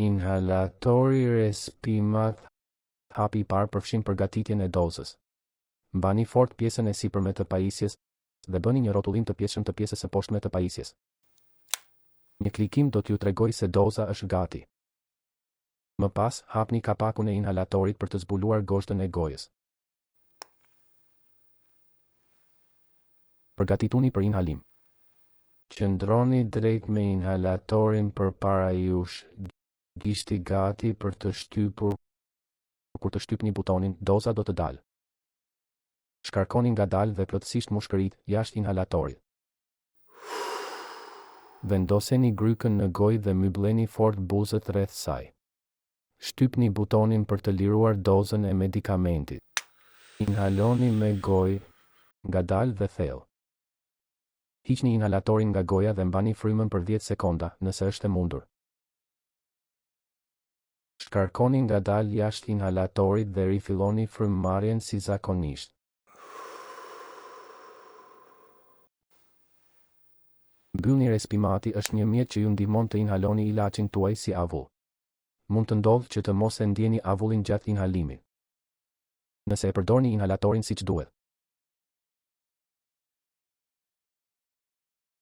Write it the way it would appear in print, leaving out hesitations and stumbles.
Inhalatori respimat. Hapi I parë përfshin përgatitjen e dozës. Mbani fort pjesën e sipërme të pajisjes dhe bëni një rrotullim të pjesshëm të pjesës së poshtme të pajisjes. Një klikim do t'ju tregoj se doza është gati. Më pas, hapni kapakun e inhalatorit për të zbuluar goshtën e gojës. Përgatituni për inhalim. Qëndroni drejt me inhalatorin përpara jush. Gishti gati për të shtypur. Kur të shtypni butonin, doza do të dalë. Shkarkoni ngadalë dhe plotësisht mushkërit jashtë inhalatorit. Vendoseni grykën në gojë dhe mbylleni fort buzët rreth saj. Shtypni butonin për të liruar dozën e medikamentit. Inhaloni me gojë, ngadalë dhe thellë. Hiqni inhalatorin nga goja dhe mbani frymën për 10 sekonda, nëse është e mundur. Shkarkoni ngadalë jashtë inhalatorit dhe rifilloni frymëmarrjen si zakonisht. Mbyllni respimati është një mjet që ju ndihmon të inhaloni ilaçin tuaj si avull. Mund të ndodhë që të mos e ndjeni avullin gjatë inhalimit. Nëse e përdorni inhalatorin siç duhet.